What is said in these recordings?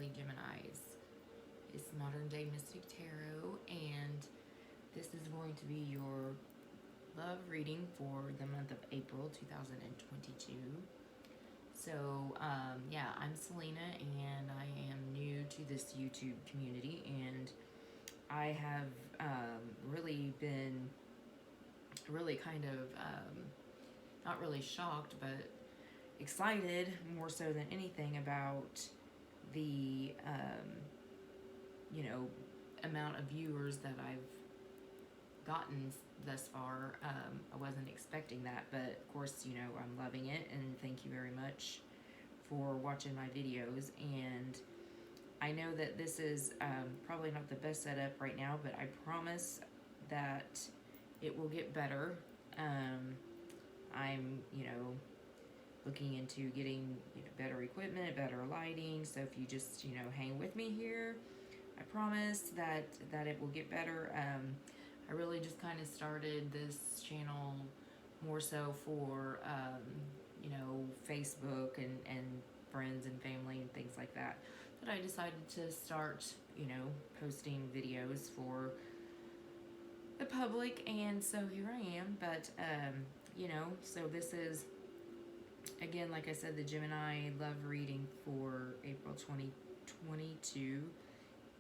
Sparkly Geminis. It's Modern Day Mystic Tarot, and this is going to be your love reading for the month of April 2022. So, yeah, I'm Selena, and I am new to this YouTube community, and I have really been kind of not really shocked, but excited more so than anything about the amount of viewers that I've gotten thus far. I wasn't expecting that, but of course, I'm loving it, and thank you very much for watching my videos. And I know that this is probably not the best setup right now, but I promise that it will get better. I'm, looking into getting better equipment, better lighting. So if you just hang with me here, I promise that it will get better. I really just kind of started this channel more so for Facebook and friends and family and things like that. But I decided to start posting videos for the public, and so here I am. But so this is, again, like I said, the Gemini love reading for April 2022.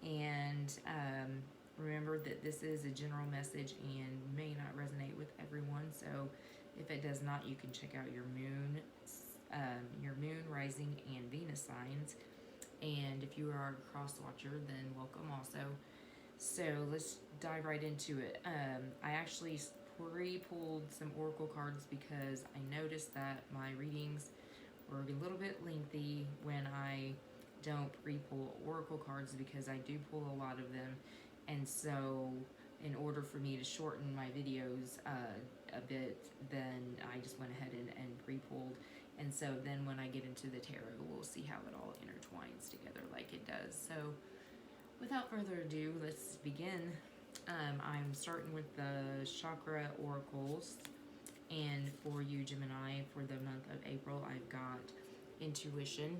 And remember that this is a general message and may not resonate with everyone. So if it does not, you can check out your moon, rising, and Venus signs. And if you are a cross watcher, then welcome also. So let's dive right into it. I actually pre-pulled some oracle cards because I noticed that my readings were a little bit lengthy when I don't pre-pull oracle cards, because I do pull a lot of them. And so in order for me to shorten my videos a bit, then I just went ahead and pre-pulled. And so then when I get into the tarot, we'll see how it all intertwines together like it does. So without further ado, let's begin. I'm starting with the Chakra Oracles. And for you, Gemini, for the month of April, I've got Intuition.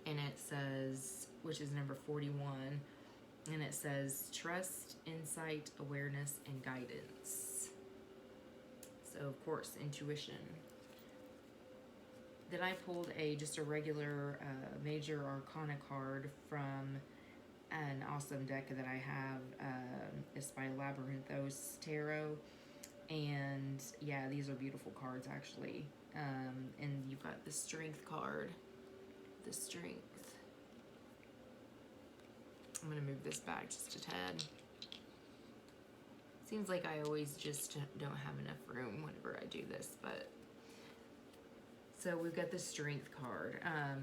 And it says, which is number 41, and it says trust, insight, awareness, and guidance. So of course, intuition. Then I pulled just a regular major arcana card from an awesome deck that I have. It's by Labyrinthos Tarot. And yeah, these are beautiful cards, actually. And you've got the Strength card. The Strength. I'm going to move this back just a tad. Seems like I always just don't have enough room whenever I do this, but so we've got the Strength card.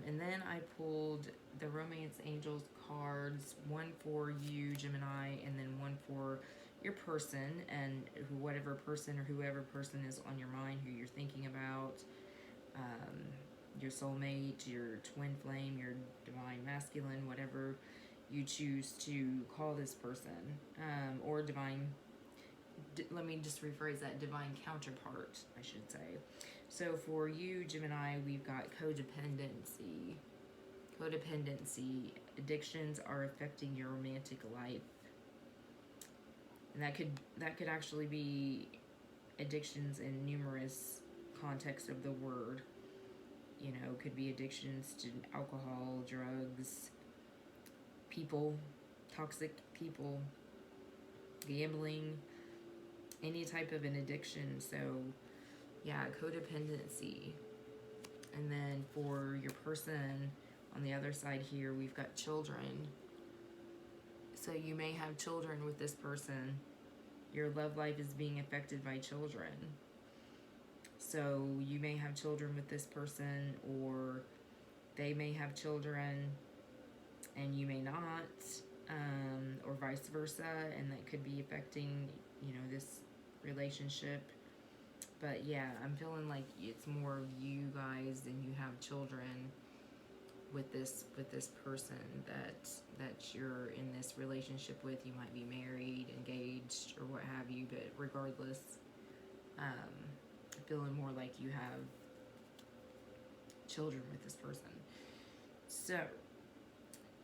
And then I pulled the Romance Angels cards, one for you, Gemini, and then one for your person, and whatever person or whoever person is on your mind, who you're thinking about. Your soulmate, your twin flame, your divine masculine, whatever you choose to call this person, or divine, let me just rephrase that, divine counterpart, I should say. So for you, Gemini, we've got codependency. Codependency. Addictions are affecting your romantic life. And that could actually be addictions in numerous contexts of the word. Could be addictions to alcohol, drugs, people, toxic people, gambling, any type of an addiction. So yeah, codependency. And then for your person on the other side here, we've got children. So you may have children with this person. Your love life is being affected by children. So you may have children with this person, or they may have children and you may not, or vice versa, and that could be affecting, this relationship. But yeah, I'm feeling like it's more of you guys than you have children with this person that you're in this relationship with. You might be married, engaged, or what have you, but regardless, feeling more like you have children with this person. So,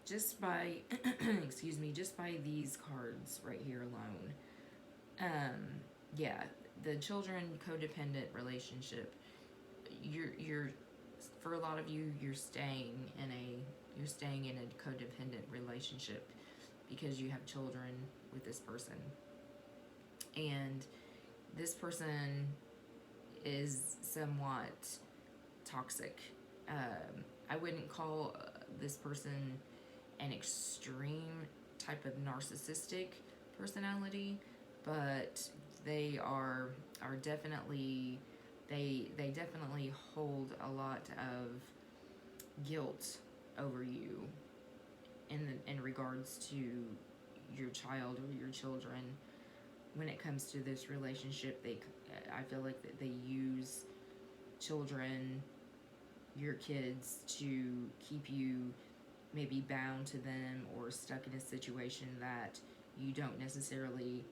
just by, excuse me, just by these cards right here alone, yeah, the children codependent relationship, you're, for a lot of you, you're staying in a codependent relationship because you have children with this person. And this person is somewhat toxic. I wouldn't call this person an extreme type of narcissistic personality, but they are definitely, they definitely hold a lot of guilt over you in regards to your child or your children. When it comes to this relationship, I feel like that they use children, your kids, to keep you maybe bound to them or stuck in a situation that you don't necessarily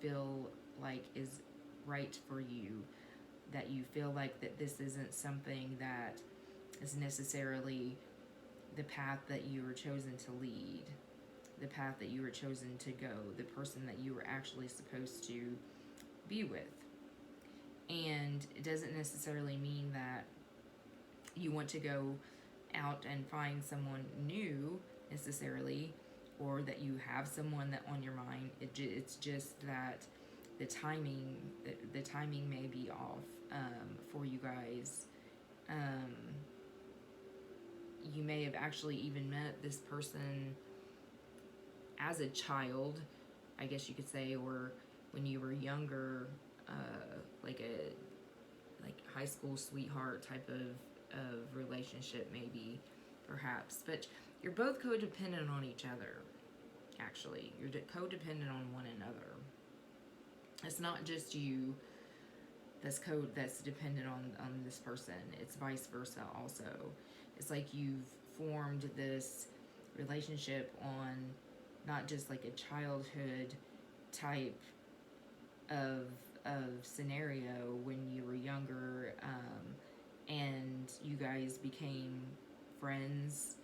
feel like is right for you, that you feel like that this isn't something that is necessarily the path that you were chosen to lead, the path that you were chosen to go, the person that you were actually supposed to be with. And it doesn't necessarily mean that you want to go out and find someone new necessarily, or that you have someone that on your mind. It's just that the timing may be off for you guys. You may have actually even met this person as a child, I guess you could say, or when you were younger, like high school sweetheart type of relationship, maybe, perhaps. But you're both codependent on each other. Actually, you're codependent on one another. It's not just you that's dependent on this person. It's vice versa also. It's like you've formed this relationship on not just like a childhood type of scenario when you were younger, and you guys became friends,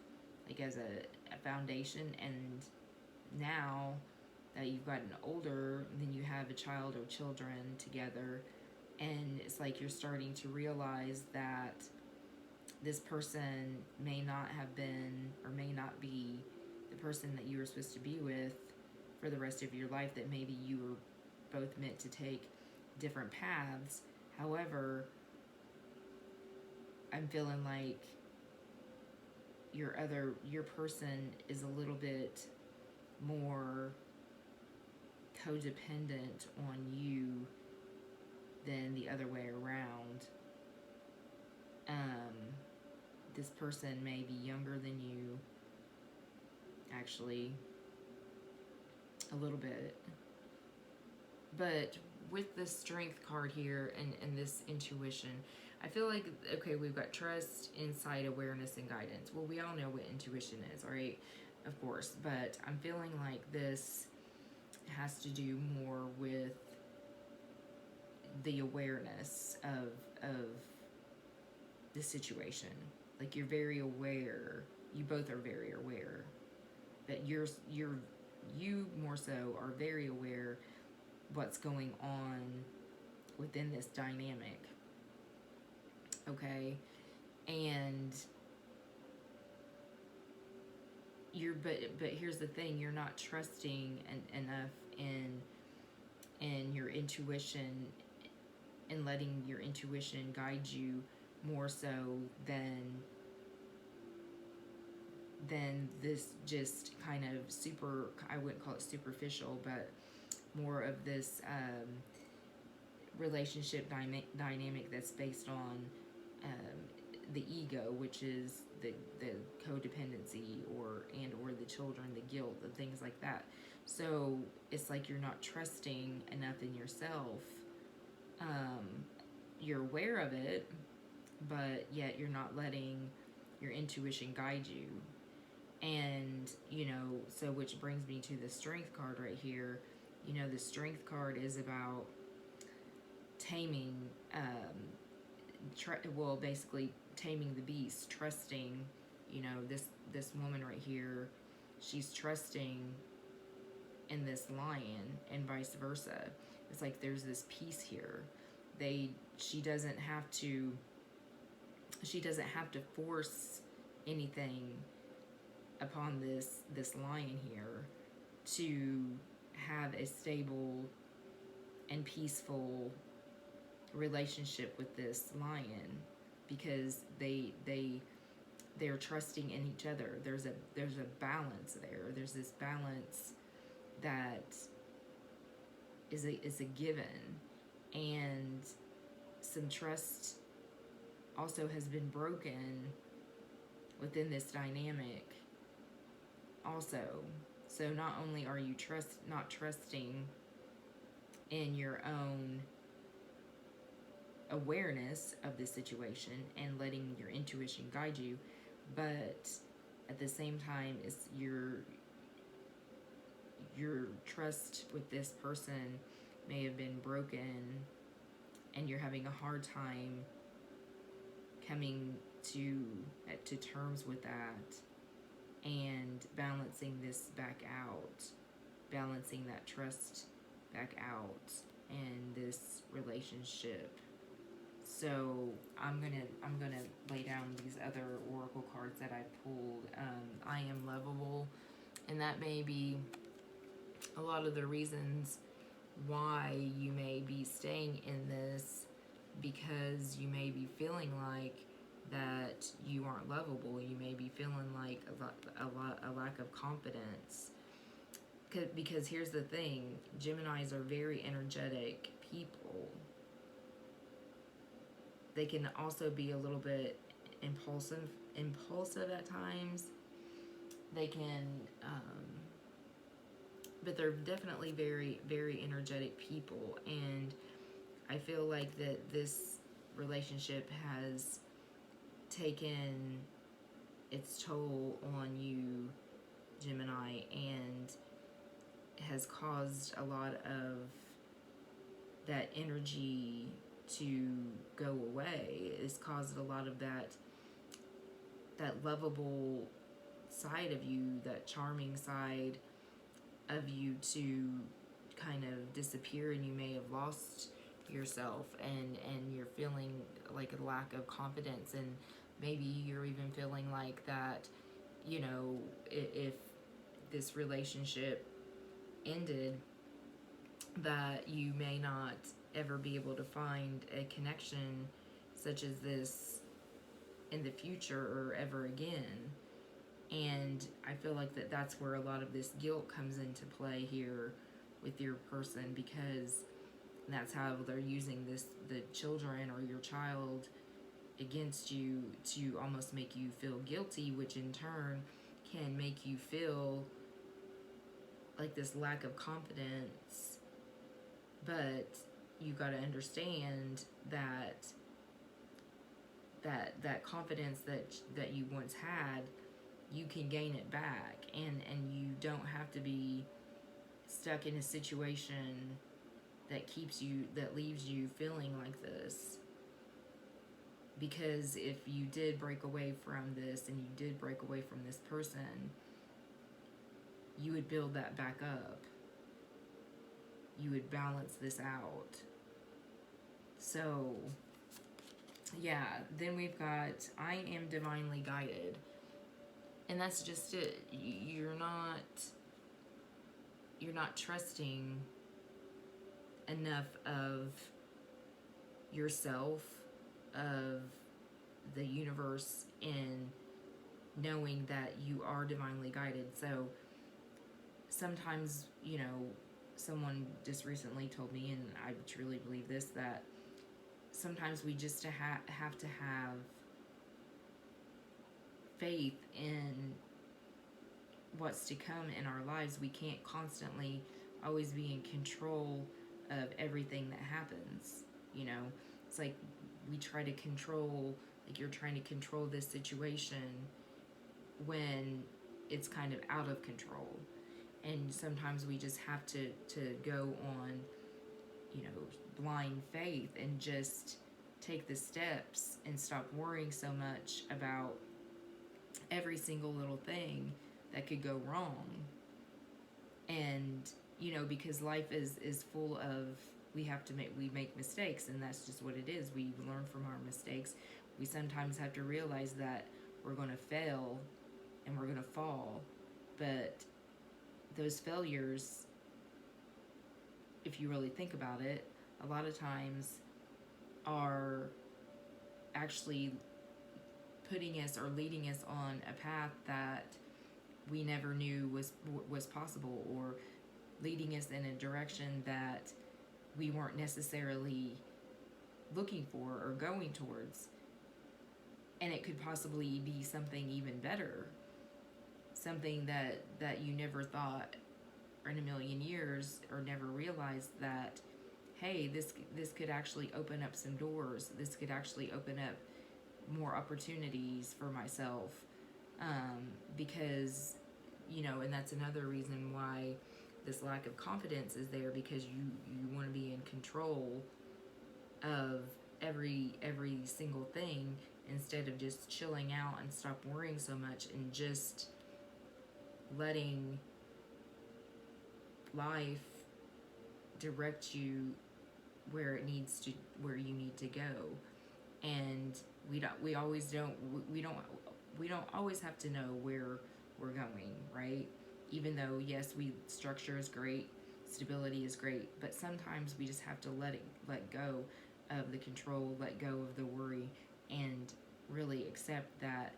like as a foundation, and now that you've gotten older, then you have a child or children together, and it's like you're starting to realize that this person may not have been, or may not be, the person that you were supposed to be with for the rest of your life, that maybe you were both meant to take different paths. However, I'm feeling like your person is a little bit more codependent on you than the other way around. This person may be younger than you, actually, a little bit. But with the Strength card here and this intuition, I feel like, okay, we've got trust, insight, awareness, and guidance. Well, we all know what intuition is, all right? Of course. But I'm feeling like this has to do more with the awareness of the situation. Like, you're very aware. You both are very aware that you more so are very aware what's going on within this dynamic. Okay? And but here's the thing, you're not trusting enough in your intuition, and letting your intuition guide you more so than this just kind of I wouldn't call it superficial, but more of this relationship dynamic that's based on the ego, which is the codependency, or the children, the guilt, the things like that. So it's like you're not trusting enough in yourself. You're aware of it, but yet you're not letting your intuition guide you. And, so which brings me to the Strength card right here. The Strength card is about taming well, basically taming the beast, trusting, you know, this woman right here, she's trusting in this lion, and vice versa. It's like there's this peace here. She doesn't have to force anything upon this lion here to have a stable and peaceful relationship with this lion, because they're trusting in each other. There's a balance there. There's this balance that is a given, and some trust also has been broken within this dynamic also. So not only are you not trusting in your own awareness of the situation and letting your intuition guide you, but at the same time is your trust with this person may have been broken, and you're having a hard time coming to terms with that and balancing this back out, balancing that trust back out in this relationship. So I'm gonna lay down these other oracle cards that I pulled. I am lovable, and that may be a lot of the reasons why you may be staying in this, because you may be feeling like that you aren't lovable. You may be feeling like a lack of confidence. Because here's the thing, Geminis are very energetic people. They can also be a little bit impulsive at times. They can, but they're definitely very, very energetic people. And I feel like that this relationship has taken its toll on you, Gemini, and has caused a lot of that energy to go away. It's caused a lot of that lovable side of you, that charming side of you, to kind of disappear, and you may have lost yourself, and you're feeling like a lack of confidence, and maybe you're even feeling like that, you know, if this relationship ended, that you may not ever be able to find a connection such as this in the future or ever again. And I feel like that's where a lot of this guilt comes into play here with your person, because that's how they're using the children or your child against you to almost make you feel guilty, which in turn can make you feel like this lack of confidence. But you got to understand that confidence that you once had, you can gain it back, and you don't have to be stuck in a situation that leaves you feeling like this. Because if you did break away from this, and you did break away from this person, you would build that back up. You would balance this out. So, yeah, then we've got, I am divinely guided. And that's just it. You're not trusting enough of yourself, of the universe, in knowing that you are divinely guided. So sometimes, you know, someone just recently told me, and I truly believe this, that sometimes we just have to have faith in what's to come in our lives. We can't constantly always be in control of everything that happens. You know, it's like we try to control, like you're trying to control this situation when it's kind of out of control. And sometimes we just have to go on, you know, blind faith, and just take the steps and stop worrying so much about every single little thing that could go wrong. And, you know, because life is full of, we make mistakes, and that's just what it is. We learn from our mistakes. We sometimes have to realize that we're going to fail and we're going to fall, but those failures, if you really think about it, a lot of times are actually putting us or leading us on a path that we never knew was possible, or leading us in a direction that we weren't necessarily looking for or going towards. And it could possibly be something even better, something that you never thought in a million years, or never realized that, hey, this could actually open up some doors. This could actually open up more opportunities for myself, because, you know, and that's another reason why this lack of confidence is there, because you want to be in control of every single thing, instead of just chilling out and stop worrying so much and just letting life direct you where you need to go. And we don't always have to know where we're going, right? Even though, yes, structure is great, stability is great, but sometimes we just have to let go of the control, let go of the worry, and really accept that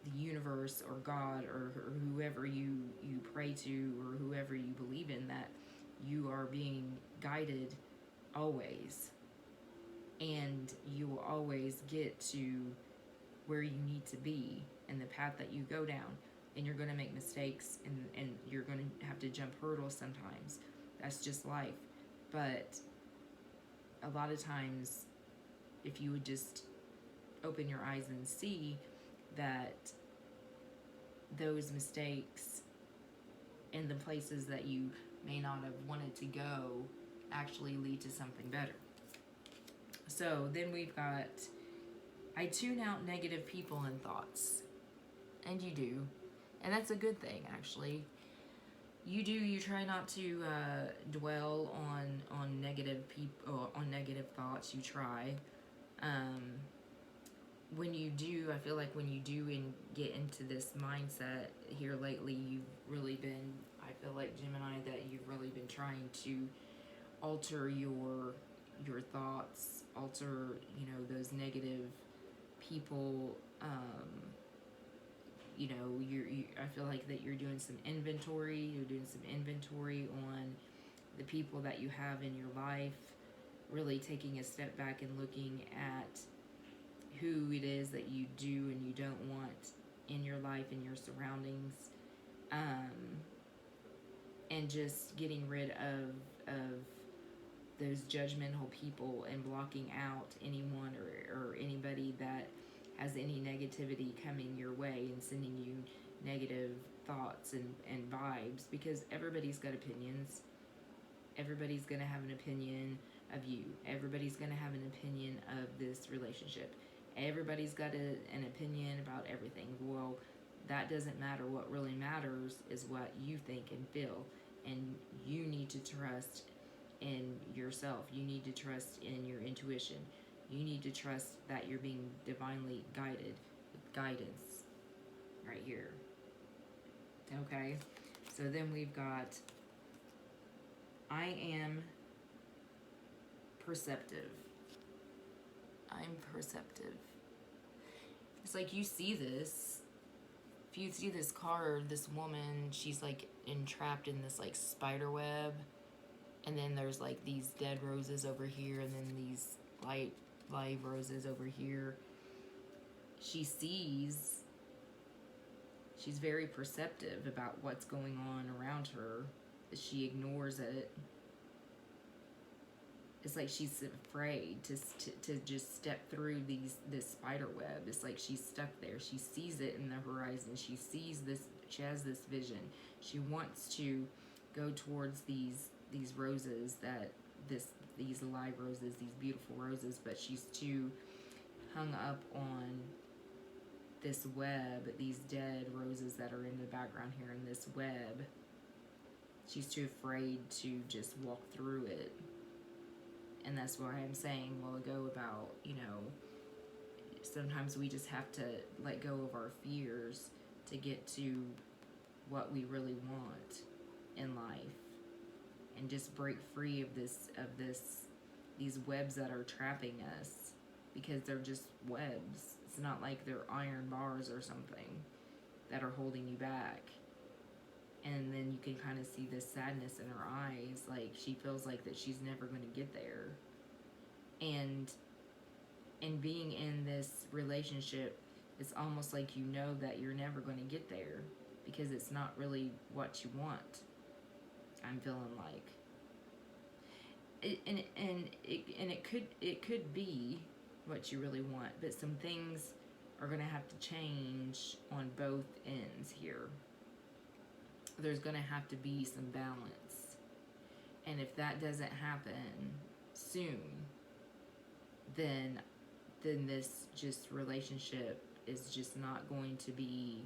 the universe or God or whoever you pray to, or whoever you believe in, that you are being guided always, and you will always get to where you need to be and the path that you go down. And you're going to make mistakes, and you're going to have to jump hurdles sometimes. That's just life. But a lot of times, if you would just open your eyes and see that those mistakes and the places that you may not have wanted to go actually lead to something better. So then we've got, I tune out negative people and thoughts. And you do. And that's a good thing, actually. You try not to dwell on negative people, on negative thoughts. You try. When you do, I feel like when you do and get into this mindset here lately, you've really been, I feel like, Gemini, that you've really been trying to alter your thoughts, alter, you know, those negative people. You know, I feel like that you're doing some inventory. You're doing some inventory on the people that you have in your life, really taking a step back and looking at who it is that you do and you don't want in your life, in your surroundings, and just getting rid of those judgmental people, and blocking out anyone or anybody that has any negativity coming your way and sending you negative thoughts and vibes, because everybody's got opinions. Everybody's going to have an opinion of you. Everybody's going to have an opinion of this relationship. Everybody's got an opinion about everything. Well, that doesn't matter. What really matters is what you think and feel. And you need to trust in yourself. You need to trust in your intuition. You need to trust that you're being divinely guided with guidance right here. Okay? So then we've got, I am perceptive. I'm perceptive. It's like you see this. If you see this card, this woman, she's like entrapped in this like spider web. And then there's like these dead roses over here, and then these live roses over here. She sees, she's very perceptive about what's going on around her. She ignores it. It's like she's afraid to just step through this spider web. It's like she's stuck there. She sees it in the horizon. She sees this. She has this vision. She wants to go towards these roses that this these live roses, these beautiful roses, but she's too hung up on this web, these dead roses that are in the background here in this web. She's too afraid to just walk through it. And that's why I'm saying a while ago about, you know, sometimes we just have to let go of our fears to get to what we really want in life, and just break free of these webs that are trapping us, because they're just webs. It's not like they're iron bars or something that are holding you back. And then you can kind of see this sadness in her eyes, like she feels like that she's never going to get there. And being in this relationship, it's almost like you know that you're never going to get there, because it's not really what you want. I'm feeling like it could be what you really want, but some things are going to have to change on both ends here. There's going to have to be some balance, and if that doesn't happen soon, then this just relationship is just not going to be,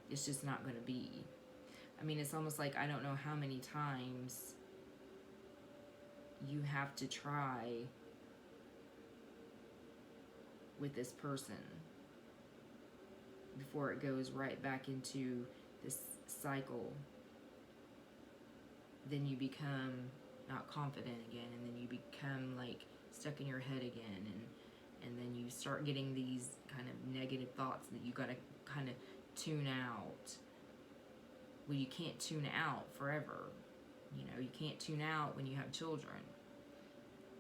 it's just not going to be. I mean, it's almost like, I don't know how many times you have to try with this person before it goes right back into this cycle. Then you become not confident again, and then you become like stuck in your head again, and then you start getting these kind of negative thoughts that you got to kind of tune out. Well, you can't tune out forever. You know, you can't tune out when you have children.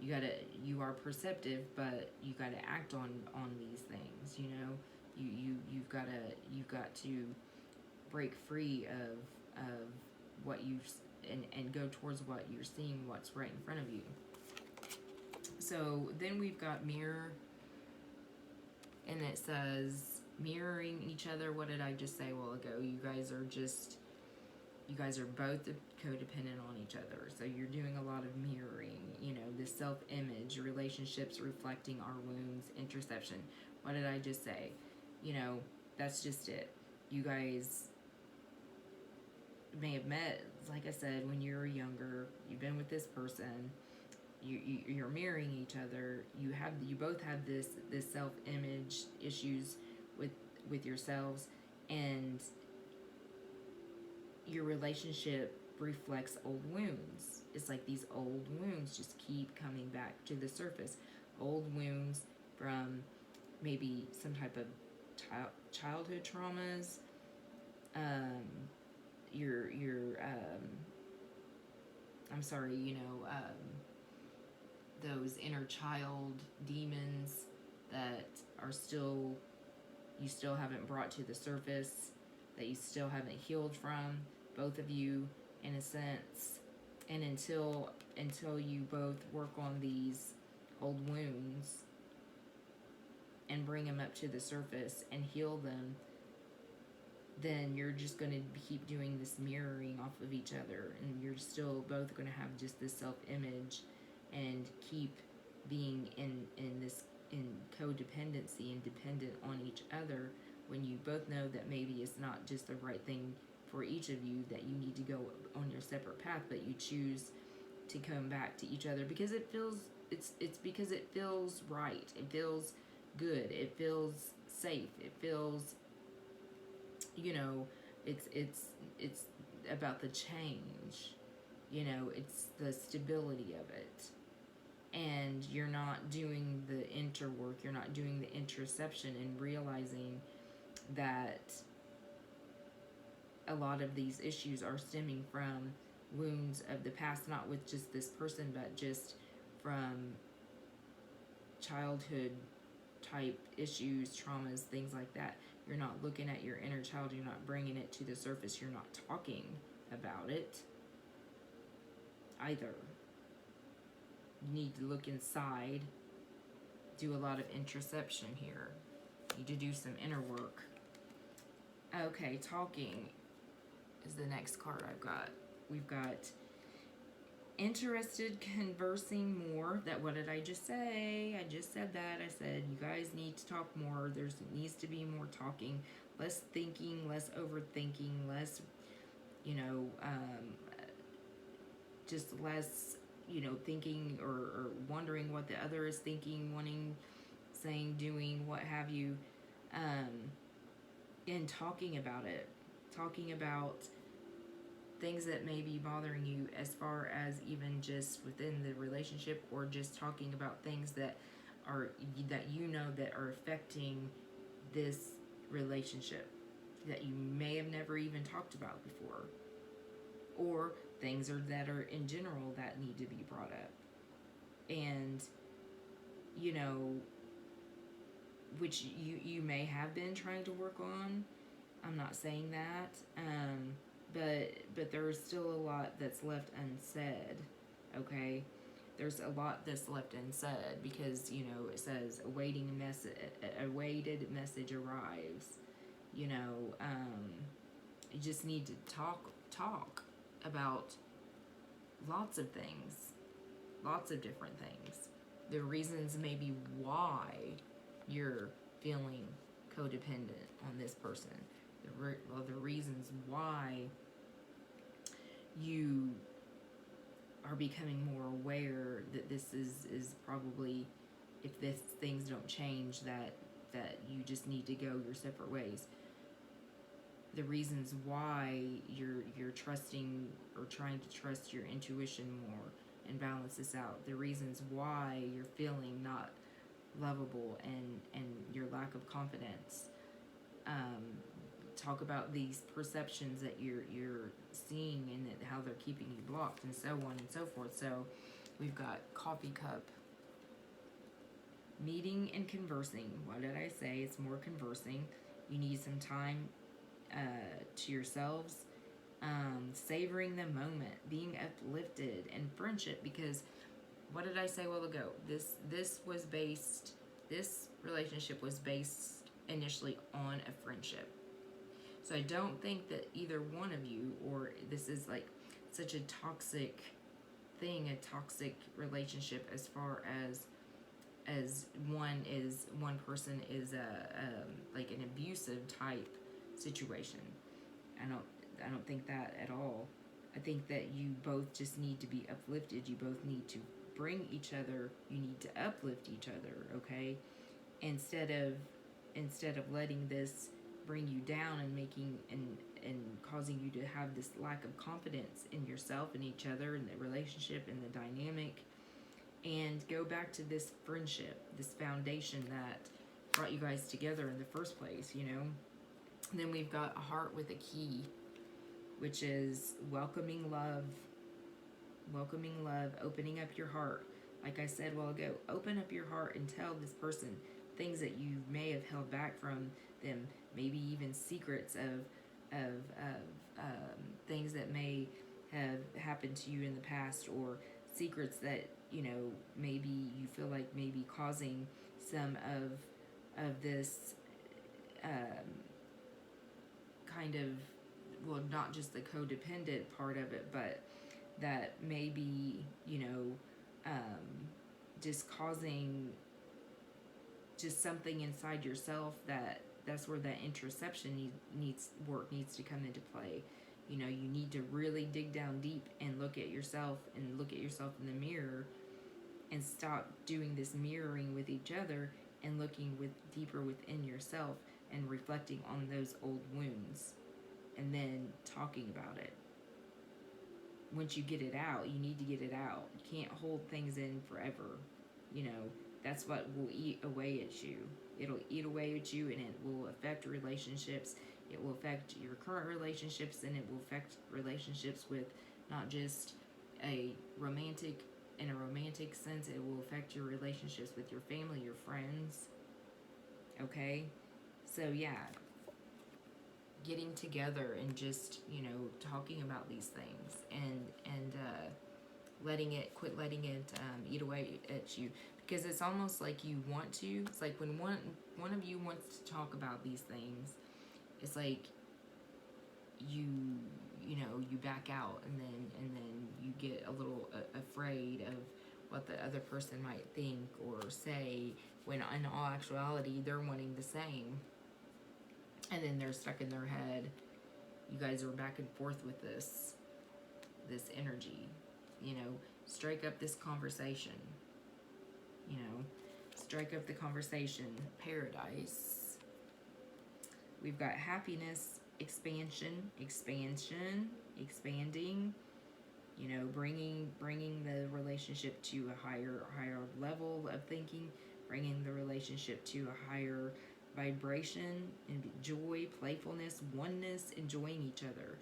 You are perceptive, but you gotta act on these things. You know, you've got to break free of what you and go towards what you're seeing, what's right in front of you. So then we've got mirror, and it says mirroring each other. What did I just say a while ago? You guys are both codependent on each other. So you're doing a lot of mirroring, you know, this self-image, relationships reflecting our wounds, interception. What did I just say? You know, that's just it. You guys may have met, like I said, when you were younger. You've been with this person. You're mirroring each other. You both have this self-image issues with yourselves, and your relationship reflects old wounds. It's like these old wounds just keep coming back to the surface. Old wounds from maybe some type of childhood traumas. Those inner child demons that are you still haven't brought to the surface, that you still haven't healed from, both of you, in a sense. And until you both work on these old wounds and bring them up to the surface and heal them, then you're just going to keep doing this mirroring off of each other, and you're still both going to have just this self-image and keep being in codependency and dependent on each other, when you both know that maybe it's not just the right thing for each of you, that you need to go on your separate path, but you choose to come back to each other because it feels because it feels right, it feels good, it feels safe, it feels, you know, it's about the change, you know, it's the stability of it. And you're not doing the interwork, you're not doing the interception, and realizing that a lot of these issues are stemming from wounds of the past, not with just this person, but just from childhood type issues, traumas, things like that. You're not looking at your inner child, you're not bringing it to the surface, you're not talking about it either. You need to look inside, do a lot of interception here. You need to do some inner work. Okay, talking is the next card I've got. We've got interested conversing more. That, what did I just say? I just said that. I said you guys need to talk more. There needs to be more talking, less thinking, less overthinking, less, just less, thinking or wondering what the other is thinking, wanting, saying, doing, what have you, and talking about it, talking about things that may be bothering you, as far as even just within the relationship, or just talking about things that are that are affecting this relationship that you may have never even talked about before, or things that are in general that need to be brought up, and which you may have been trying to work on. I'm not saying that, but there's still a lot that's left unsaid. Okay, there's a lot that's left unsaid, because it says a waited message arrives. You just need to talk about lots of things, lots of different things. The reasons maybe why you're feeling codependent on this person. The reasons why you are becoming more aware that this is probably, if things don't change, that you just need to go your separate ways. The reasons why you're trusting, or trying to trust your intuition more and balance this out. The reasons why you're feeling not lovable, and your lack of confidence. Talk about these perceptions that you're seeing, and how they're keeping you blocked, and so on and so forth. So we've got coffee cup, meeting and conversing. What did I say? It's more conversing. You need some time to yourselves, savoring the moment, being uplifted, and friendship. Because what did I say a while ago? This relationship was based initially on a friendship. So I don't think that either one of you, or this is like such a toxic thing, a toxic relationship, as far as one person is like an abusive type situation. I don't think that at all. I think that you both just need to be uplifted. You both need to bring each other. You need to uplift each other. Okay, instead of letting this bring you down, and making and causing you to have this lack of confidence in yourself and each other, and the relationship and the dynamic. And go back to this friendship, this foundation that brought you guys together in the first place. Then we've got a heart with a key, which is welcoming love, opening up your heart. Like I said a while ago, open up your heart and tell this person things that you may have held back from them, maybe even secrets of things that may have happened to you in the past, or secrets that maybe you feel like maybe causing some of this kind of, well, not just the codependent part of it, but that maybe just causing just something inside yourself, that's where that introspection needs to come into play. You need to really dig down deep and look at yourself in the mirror, and stop doing this mirroring with each other, and looking deeper within yourself, and reflecting on those old wounds, and then talking about it. Once you get it out, you need to get it out. You can't hold things in forever. That's what will eat away at you. It'll eat away at you, and it will affect relationships. It will affect your current relationships, and it will affect relationships with not just in a romantic sense. It will affect your relationships with your family, your friends. Okay? So yeah, getting together and just, talking about these things, and quit letting it eat away at you. Because it's almost like you want to. It's like when one of you wants to talk about these things, it's like you you know, you back out, and then you get a little afraid of what the other person might think or say, when in all actuality they're wanting the same, and then they're stuck in their head. You guys are back and forth with this energy. You know, strike up this conversation. You know, strike up the conversation. Paradise. We've got happiness, expansion, expanding. You know, bringing the relationship to a higher level of thinking, bringing the relationship to a higher vibration, and joy, playfulness, oneness, enjoying each other.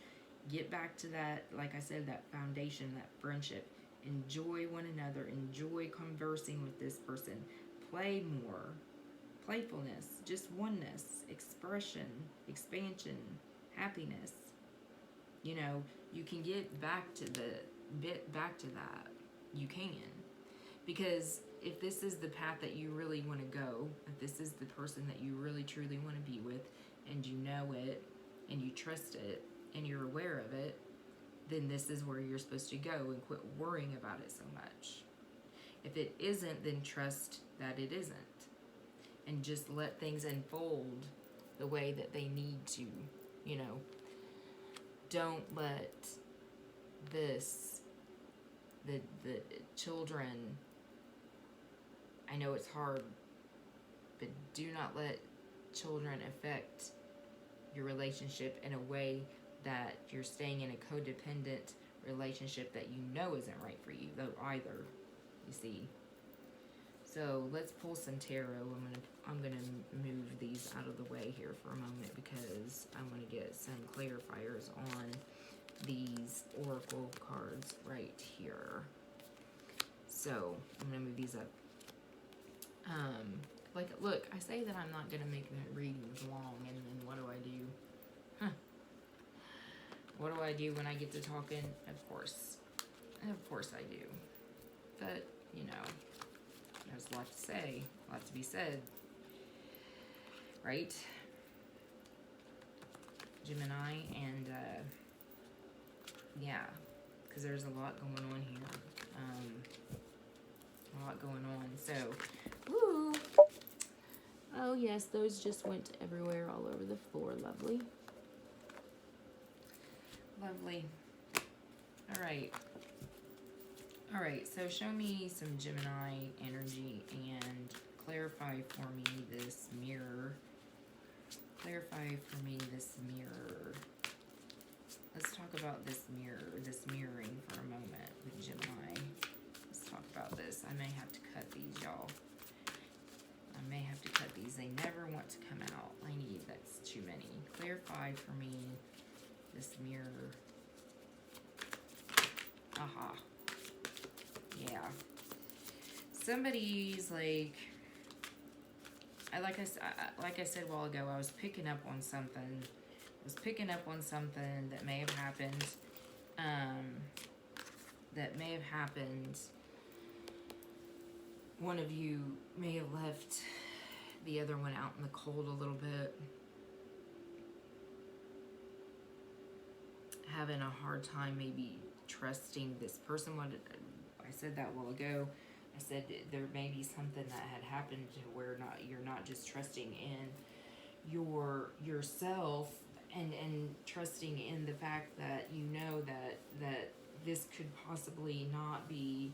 Get back to that, like I said, that foundation, that friendship. Enjoy one another. Enjoy conversing with this person. Play more. Playfulness, just oneness, expression, expansion, happiness. You know, you can get back to that. You can. Because if this is the path that you really want to go, if this is the person that you really truly want to be with, and you know it, and you trust it, and you're aware of it, then this is where you're supposed to go, and quit worrying about it so much. If it isn't, then trust that it isn't. And just let things unfold the way that they need to, you know. Don't let the children, I know it's hard, but do not let children affect your relationship in a way that you're staying in a codependent relationship that you know isn't right for you, though, either, you see. So let's pull some tarot. I'm gonna move these out of the way here for a moment, because I want to get some clarifiers on these oracle cards right here. So I'm gonna move these up. Like, look, I say that I'm not gonna make the readings long, and then what do I do? What do I do when I get to talking? Of course I do. But, you know, there's a lot to say, a lot to be said, right? Gemini, and yeah, because there's a lot going on here. A lot going on. So, woo! Oh yes, those just went everywhere, all over the floor. Lovely. Lovely. All right, so show me some Gemini energy and clarify for me this mirror. Clarify for me this mirror. Let's talk about this mirror, this mirroring for a moment with Gemini. Let's talk about this. I may have to cut these, y'all. I may have to cut these. They never want to come out. That's too many. Clarify for me this mirror. Aha. Yeah. Somebody's like I said a while ago, I was picking up on something. That may have happened. One of you may have left the other one out in the cold a little bit. Having a hard time maybe trusting this person. I said that a while ago. I said there may be something that had happened to where you're not just trusting in yourself and trusting in the fact that you know that this could possibly not be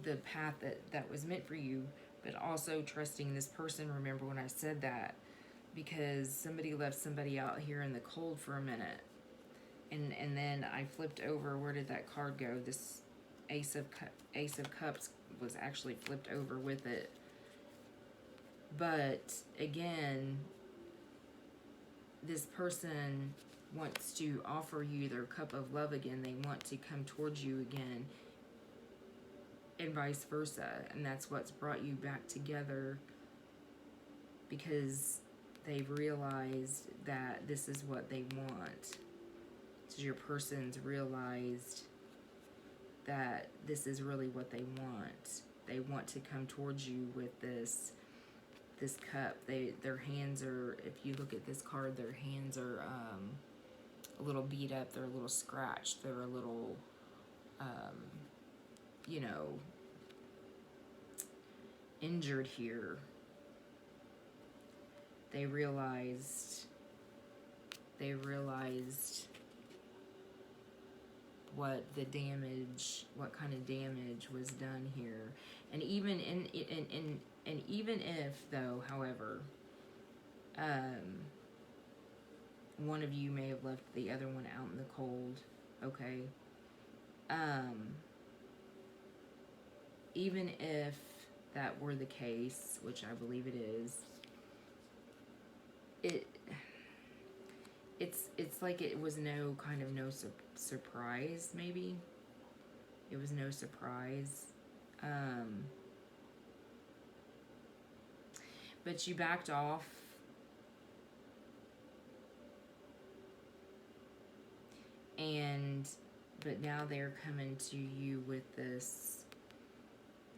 the path that was meant for you, but also trusting this person. Remember when I said that, because somebody left somebody out here in the cold for a minute, and then I flipped over. Where did that card go? This Ace of Cups was actually flipped over with it. But again, this person wants to offer you their cup of love again. They want to come towards you again, and vice versa. And that's what's brought you back together, because they've realized that this is what they want. So your person's realized that this is really what they want. They want to come towards you with this cup. Their hands are, if you look at this card, their hands are a little beat up, they're a little scratched, they're a little, you know, injured here. They realized what the damage, what kind of damage was done here. And even and even if though, however, one of you may have left the other one out in the cold, okay? Even if that were the case, which I believe it is, it's like it was no surprise, maybe. It was no surprise. But you backed off. But now they're coming to you with this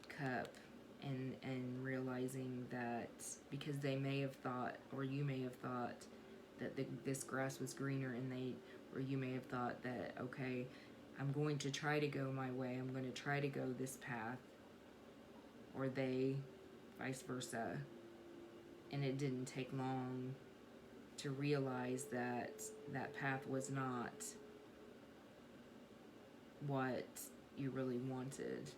cup and realizing that, because they may have thought, or you may have thought, that this grass was greener, or you may have thought that, okay, I'm going to try to go my way, I'm going to try to go this path, or they, vice versa. And it didn't take long to realize that that path was not what you really wanted.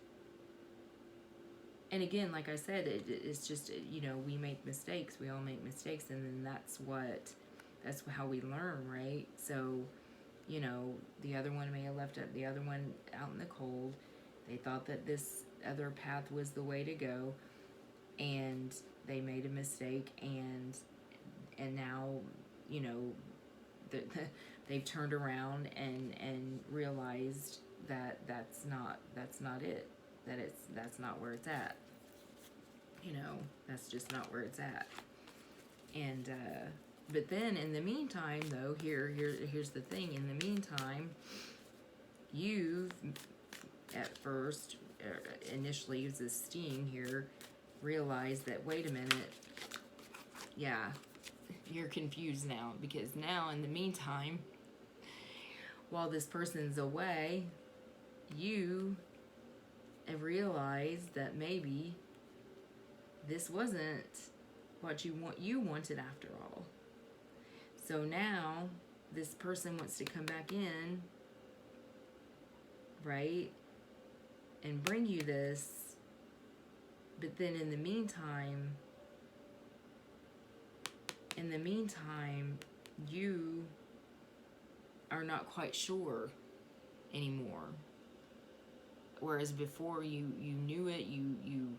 And again, like I said, it's just, you know, we make mistakes. We all make mistakes, and then that's how we learn, right? So, you know, the other one may have left the other one out in the cold. They thought that this other path was the way to go, and they made a mistake, and now, you know, they've turned around and realized that that's not it. That's not where it's at. You know, that's just not where it's at. And but then in the meantime, though, here's the thing. In the meantime, you've at first, initially, it was a sting here, realized that, wait a minute, yeah, you're confused now, because now in the meantime, while this person's away, you have realized that maybe this wasn't what you wanted after all. So now this person wants to come back in, right, and bring you this, but then in the meantime, you are not quite sure anymore. Whereas before you knew it, you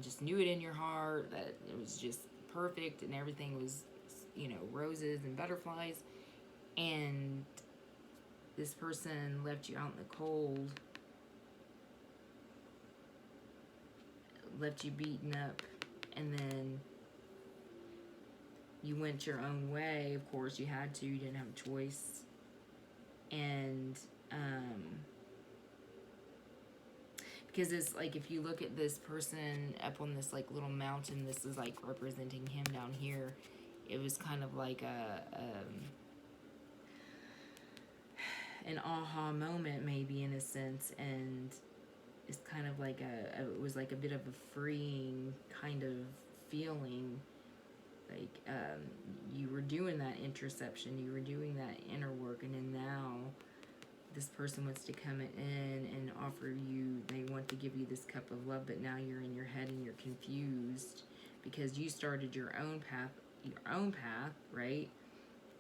just knew it in your heart that it was just perfect and everything was, you know, roses and butterflies. And this person left you out in the cold, left you beaten up, and then you went your own way. Of course, you had to. You didn't have a choice. And because it's like, if you look at this person up on this like little mountain, this is like representing him down here. It was kind of like an aha moment, maybe, in a sense, and it's kind of like it was like a bit of a freeing kind of feeling. Like you were doing that interception, you were doing that inner work, and then now this person wants to come in and offer you, they want to give you this cup of love, but now you're in your head and you're confused because you started your own path, right?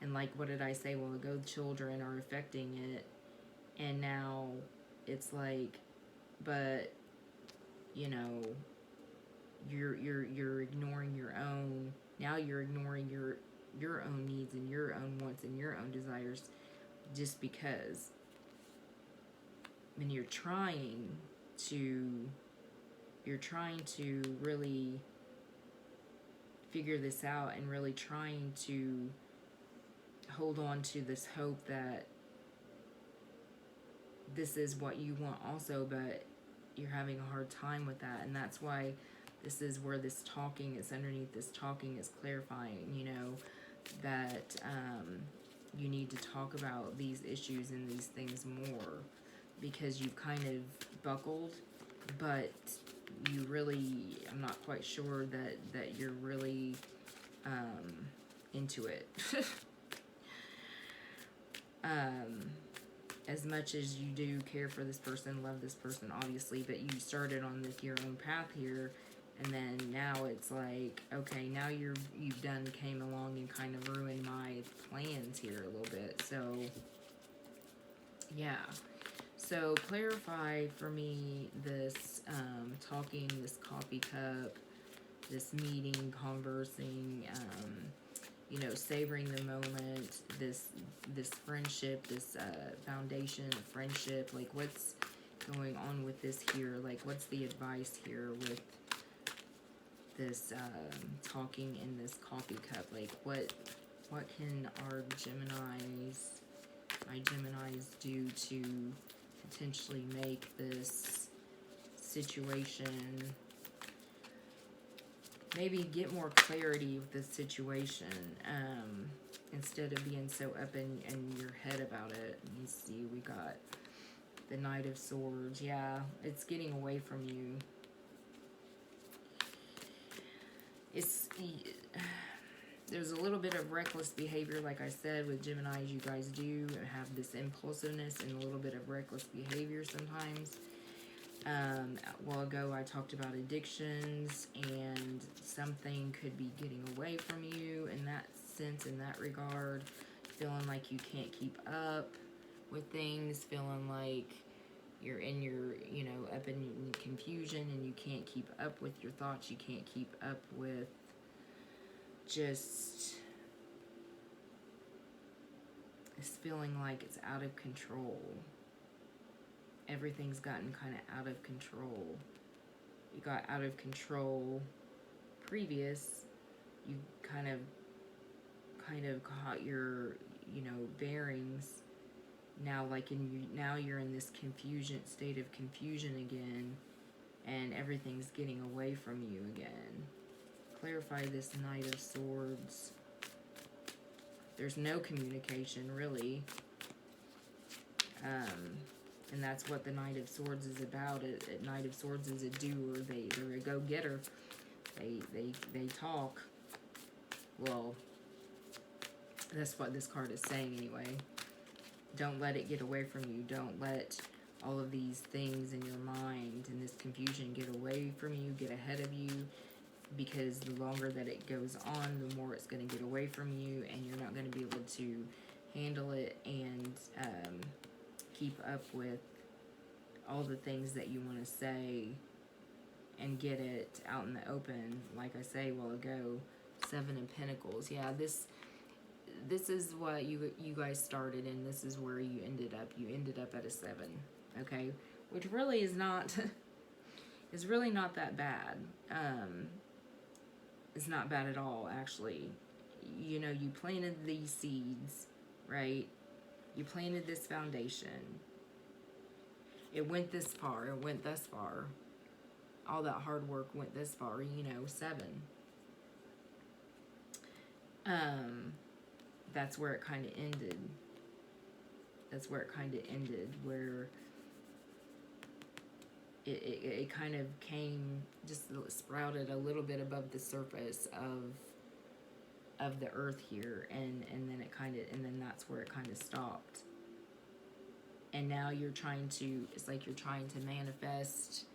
And like, what did I say? Well, the children are affecting it, and now it's like, but you know, you're ignoring your own. Now you're ignoring your own needs and your own wants and your own desires, just because. When you're trying to really figure this out and really trying to hold on to this hope that this is what you want also, but you're having a hard time with that. And that's why this is where this talking is underneath. This talking is clarifying, you know, that you need to talk about these issues and these things more, because you've kind of buckled, but you really, I'm not quite sure that you're really into it. As much as you do care for this person, love this person, obviously, but you started on your own path here, and then now it's like, okay, now you've came along and kind of ruined my plans here a little bit. So yeah, so clarify for me this talking, this coffee cup, this meeting, conversing, you know, savoring the moment, this friendship, this foundation of friendship. Like, what's going on with this here? Like, what's the advice here with this talking in this coffee cup? Like, what can our my Geminis do to potentially make this situation, maybe get more clarity with this situation, instead of being so up in your head about it. Let me see, we got the Knight of Swords. Yeah, it's getting away from you. There's a little bit of reckless behavior, like I said, with Geminis. You guys do have this impulsiveness and a little bit of reckless behavior sometimes. A while ago I talked about addictions, and something could be getting away from you in that sense, in that regard. Feeling like you can't keep up with things, feeling like you're in your, you know, up in confusion, and you can't keep up with your thoughts, you can't keep up with just this feeling like it's out of control. Everything's gotten kind of out of control. You got out of control previous. You kind of caught your, you know, bearings. Now, like now you're in this state of confusion again, and everything's getting away from you again. Clarify this Knight of Swords. There's no communication, really. And that's what the Knight of Swords is about. A Knight of Swords is a doer. They're a go-getter. They talk. Well, that's what this card is saying anyway. Don't let it get away from you. Don't let all of these things in your mind and this confusion get away from you, get ahead of you, because the longer that it goes on, the more it's going to get away from you, and you're not going to be able to handle it and keep up with all the things that you want to say and get it out in the open. Like I say a while ago, Seven of Pentacles. Yeah, this is what you guys started, and this is where you ended up. You ended up at a 7, okay? Which really is not is really not that bad. It's not bad at all, actually. You know, you planted these seeds, right? You planted this foundation. It went this far. It went thus far. All that hard work went this far, you know, 7. That's where it kind of ended. That's where it kind of ended, where it kind of came, just sprouted a little bit above the surface of the earth here, and then it kind of, and then that's where it kind of stopped. And now you're trying to, it's like you're trying to manifest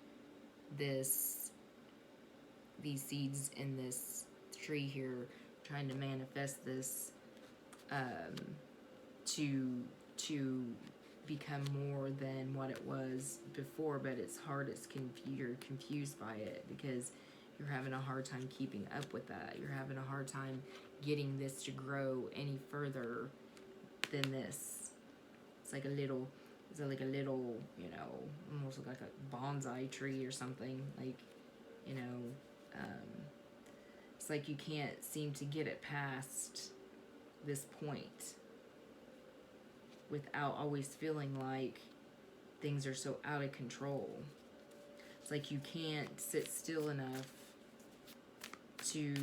these seeds in this tree here, trying to manifest this to become more than what it was before. But it's hard, you're confused by it, because you're having a hard time keeping up with that. You're having a hard time getting this to grow any further than this. It's like a little, you know, almost like a bonsai tree or something. Like, you know, it's like you can't seem to get it past this point without always feeling like things are so out of control. It's like you can't sit still enough to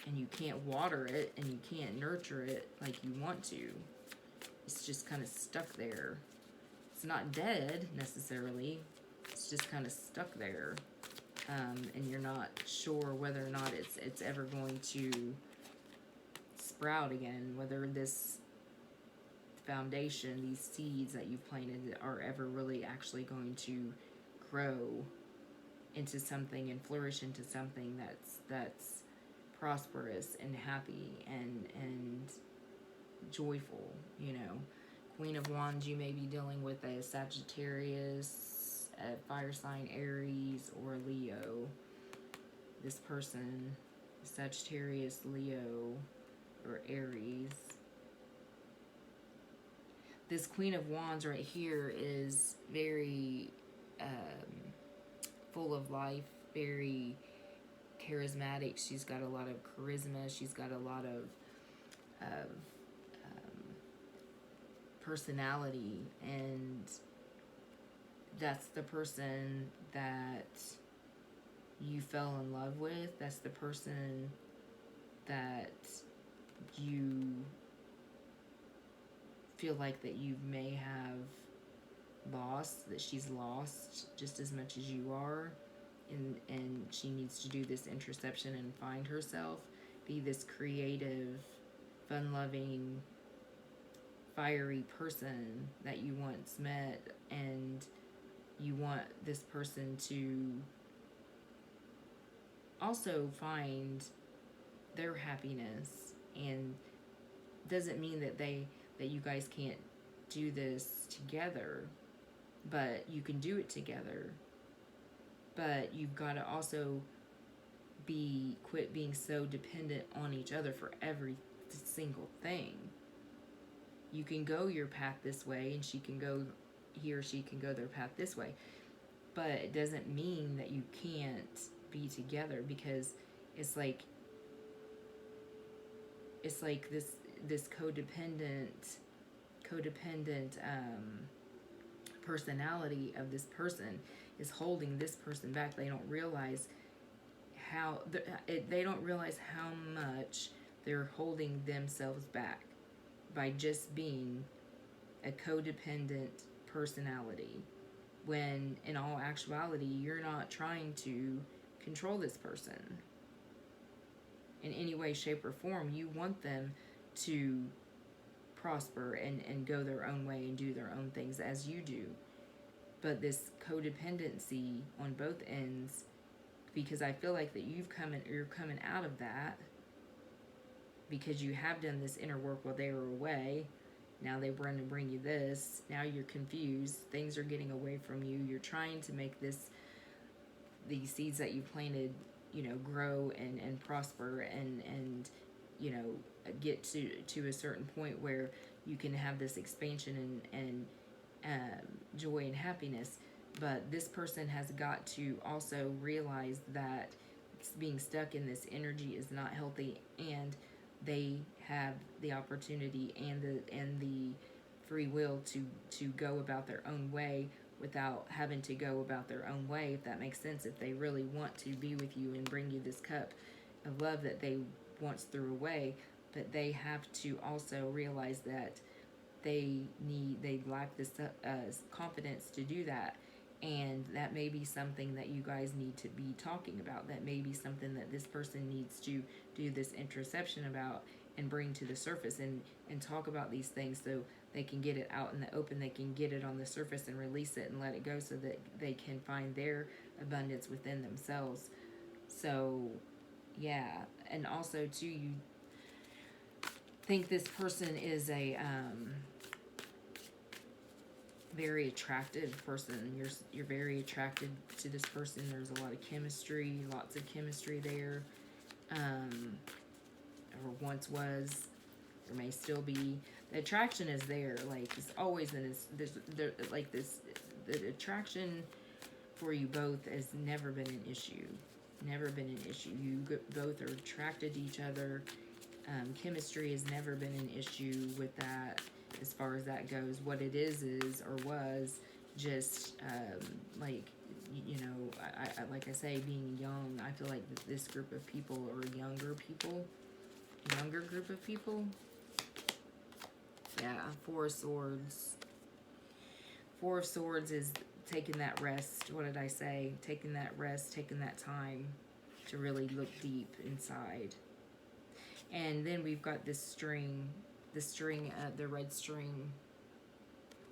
and you can't water it and you can't nurture it like you want to. It's just kind of stuck there. It's not dead necessarily. It's just kind of stuck there. And you're not sure whether or not it's ever going to sprout again, whether this foundation, these seeds that you've planted, are ever really actually going to grow into something and flourish into something that's prosperous and happy and joyful, you know. Queen of Wands, you may be dealing with a Sagittarius, a fire sign, Aries, or Leo. This person, Sagittarius, Leo, or Aries. This Queen of Wands right here is very full of life, very charismatic. She's got a lot of charisma. She's got a lot of personality, and that's the person that you fell in love with. That's the person that you feel like that you may have lost, that she's lost just as much as you are, and she needs to do this introspection and find herself, be this creative, fun-loving, fiery person that you once met, and you want this person to also find their happiness. And doesn't mean that you guys can't do this together, but you can do it together. But you've got to also quit being so dependent on each other for every single thing. You can go your path this way, and he or she can go their path this way. But it doesn't mean that you can't be together, because it's like this codependent personality of this person is holding this person back. They don't realize how much they're holding themselves back by just being a codependent personality, when in all actuality you're not trying to control this person in any way, shape, or form. You want them to prosper and go their own way and do their own things as you do. But this codependency on both ends, because I feel like that you're coming out of that, because you have done this inner work while they were away. Now they run to bring you this. Now you're confused. Things are getting away from you. You're trying to make these seeds that you planted, grow and prosper and get to a certain point where you can have this expansion and joy and happiness. But this person has got to also realize that being stuck in this energy is not healthy, and they have the opportunity and the free will to go about their own way without having to go about their own way, if that makes sense. If they really want to be with you and bring you this cup of love that they once threw away, but they have to also realize that they lack this confidence to do that. And that may be something that you guys need to be talking about. That may be something that this person needs to do this introspection about and bring to the surface and talk about these things, so they can get it out in the open. They can get it on the surface and release it and let it go, so that they can find their abundance within themselves. So, yeah. And also, too, you think this person is a very attractive person. You're very attracted to this person. There's a lot of chemistry, lots of chemistry there. Or once was, there may still be. The attraction is there. Like, it's always in this. The attraction for you both has never been an issue. Never been an issue. You both are attracted to each other. Chemistry has never been an issue with that. As far as that goes, what it is or was just like you know, like I say, being young, I feel like this group of people are younger group of people. Yeah, Four of Swords. Four of Swords is taking that rest. What did I say? Taking that rest, taking that time to really look deep inside. And then we've got this string, the red string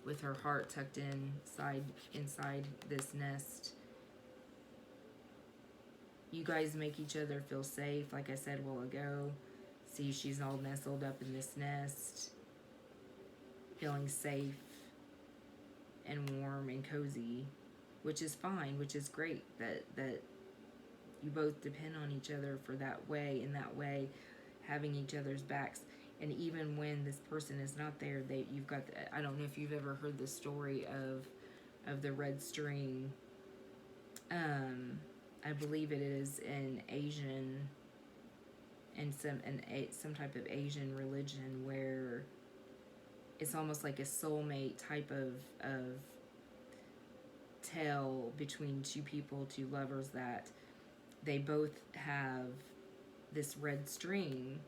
with her heart tucked inside this nest. You guys make each other feel safe, like I said a while ago. See, she's all nestled up in this nest, feeling safe and warm and cozy, which is fine, which is great that you both depend on each other for that way, in that way, having each other's backs. And even when this person is not there, you've got I don't know if you've ever heard the story of the red string. I believe it is in Asian, in some type of Asian religion, where it's almost like a soulmate type of tale between two people, two lovers, that they both have this red string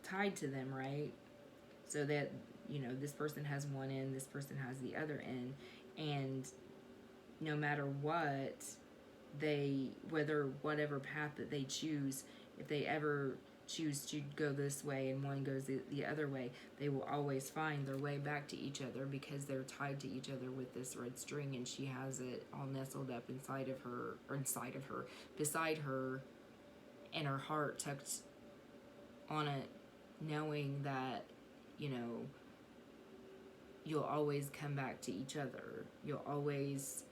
tied to them, right? So that, you know, this person has one end, this person has the other end, and no matter what, whatever path that they choose, if they ever choose to go this way and one goes the other way, they will always find their way back to each other because they're tied to each other with this red string, and she has it all nestled up beside her, and her heart tucked on it, knowing that, you know, you'll always come back to each other. You'll always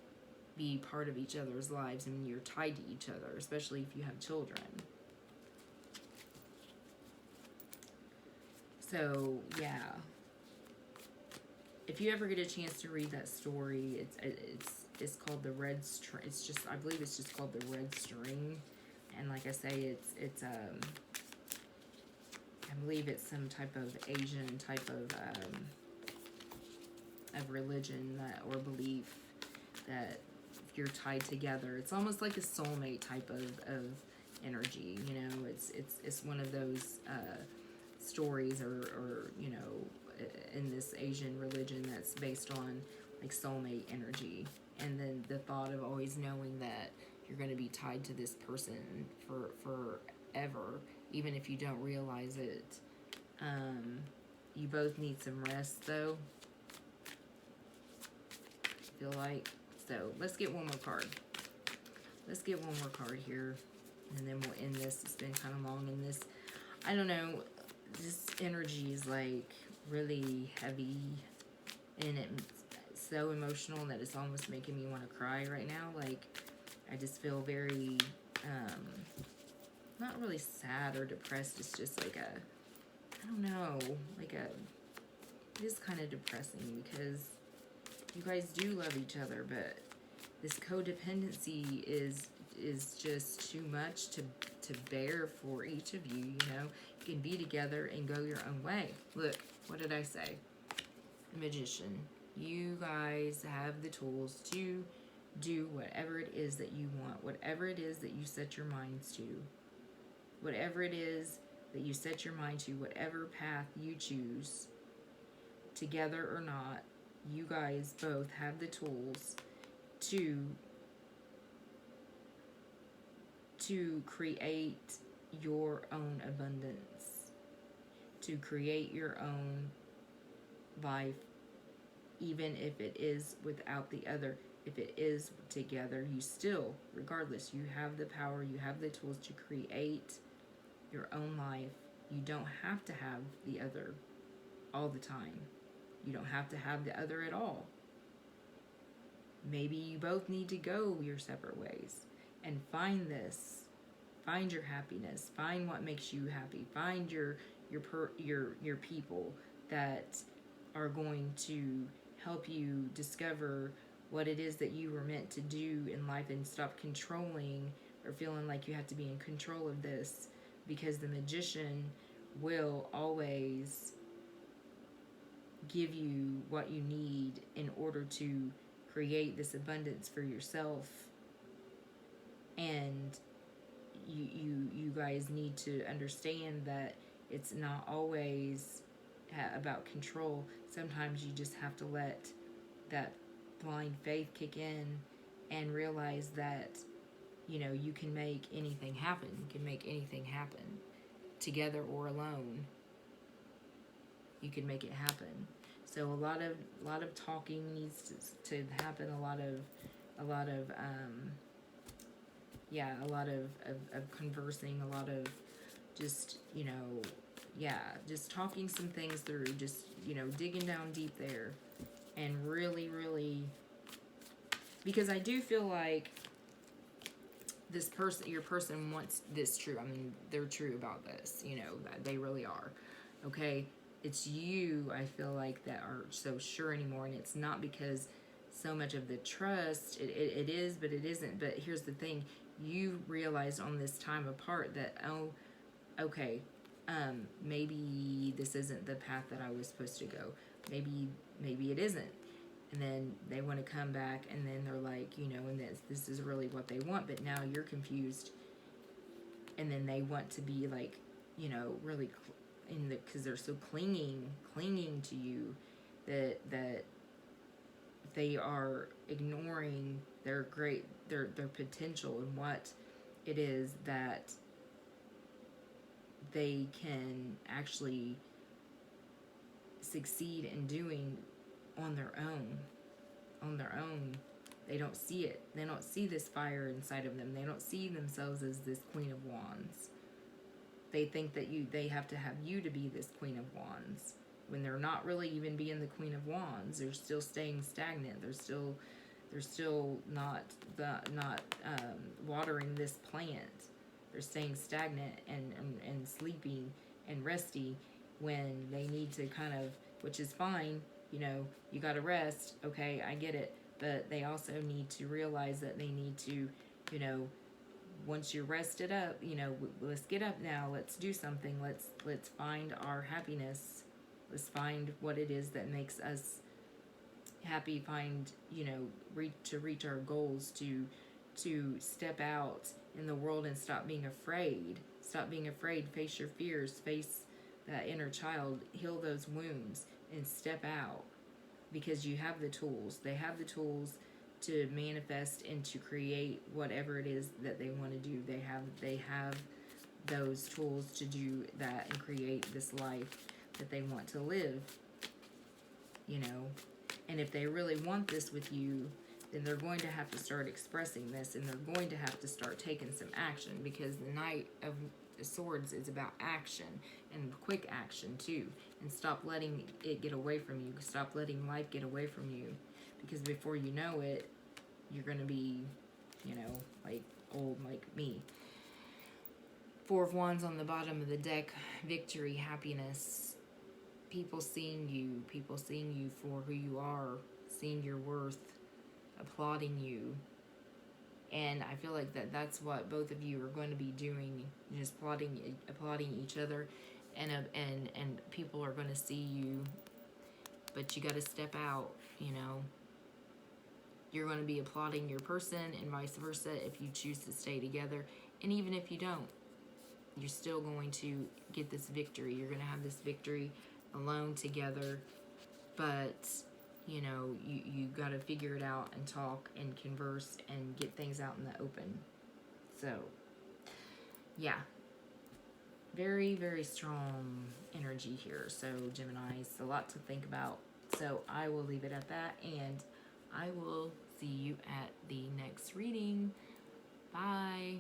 be part of each other's lives, and you're tied to each other, especially if you have children. So, yeah. If you ever get a chance to read that story, it's called The Red String. I believe it's just called The Red String. And like I say, I believe it's some type of Asian type of religion or belief that if you're tied together, it's almost like a soulmate type of energy. You know, it's one of those stories or you know, in this Asian religion that's based on like soulmate energy, and then the thought of always knowing that you're going to be tied to this person for forever, even if you don't realize it. You both need some rest, though, I feel like. So let's get one more card. Let's get one more card here, and then we'll end this. It's been kind of long in this. I don't know. This energy is like really heavy, and it's so emotional that it's almost making me want to cry right now. Like, I just feel very, not really sad or depressed. It's just like I don't know, it is kind of depressing because you guys do love each other, but this codependency is just too much to bear for each of you, you know? You can be together and go your own way. Look, what did I say? Magician. You guys have the tools to do whatever it is that you want, whatever it is that you set your minds to, whatever it is that you set your mind to, whatever path you choose, together or not, you guys both have the tools to create your own abundance, to create your own life, even if it is without the other. If it is together, you still, regardless, you have the power, you have the tools to create your own life. You don't have to have the other all the time. You don't have to have the other at all. Maybe you both need to go your separate ways and find this. Find your happiness. Find what makes you happy. Find your people that are going to help you discover what it is that you were meant to do in life, and stop controlling or feeling like you have to be in control of this, because the magician will always give you what you need in order to create this abundance for yourself. And you guys need to understand that it's not always about control. Sometimes you just have to let that blind faith kick in and realize that, you know, you can make anything happen. You can make anything happen, together or alone. You can make it happen. So a lot of talking needs to happen. A lot of conversing. A lot of just, you know, just talking some things through. Just, you know, digging down deep there, and really, really, because I do feel like this person, your person, wants this true. I mean, they're true about this. You know, they really are. Okay. It's you, I feel like, that are so sure anymore. And it's not because so much of the trust, it is, but it isn't. But here's the thing. You realized on this time apart that, oh, okay, maybe this isn't the path that I was supposed to go. Maybe it isn't. And then they want to come back, and then they're like, you know, and this is really what they want. But now you're confused. And then they want to be like, you know, really because they're so clinging to you, that they are ignoring their potential and what it is that they can actually succeed in doing on their own. They don't see it. They don't see this fire inside of them. They don't see themselves as this Queen of Wands. They think that they have to have you to be this Queen of Wands, when they're not really even being the Queen of Wands. They're still staying stagnant. They're still not watering this plant. They're staying stagnant and sleeping and resty, when they need to kind of, which is fine. You know, you got to rest. Okay, I get it. But they also need to realize that they need to, you know, once you're rested up, you know, let's get up now. Let's do something. Let's find our happiness. Let's find what it is that makes us happy. Find, you know, reach our goals. To step out in the world and stop being afraid. Stop being afraid. Face your fears. Face that inner child. Heal those wounds and step out, because you have the tools. They have the tools to manifest and to create whatever it is that they want to do. They have those tools to do that and create this life that they want to live, you know. And if they really want this with you, then they're going to have to start expressing this, and they're going to have to start taking some action, because the Knight of Swords is about action, and quick action too. And stop letting it get away from you. Stop letting life get away from you, because before you know it, you're going to be, you know, like old like me. Four of Wands on the bottom of the deck. Victory, happiness, people seeing you for who you are, seeing your worth, applauding you. And I feel like that's what both of you are going to be doing, just applauding each other, and people are going to see you, but you got to step out, you know. You're going to be applauding your person, and vice versa if you choose to stay together. And even if you don't, you're still going to get this victory. You're going to have this victory alone, together, but you know, you got to figure it out and talk and converse and get things out in the open. So, yeah. Very, very strong energy here. So, Geminis, a lot to think about. So, I will leave it at that, and I will see you at the next reading. Bye.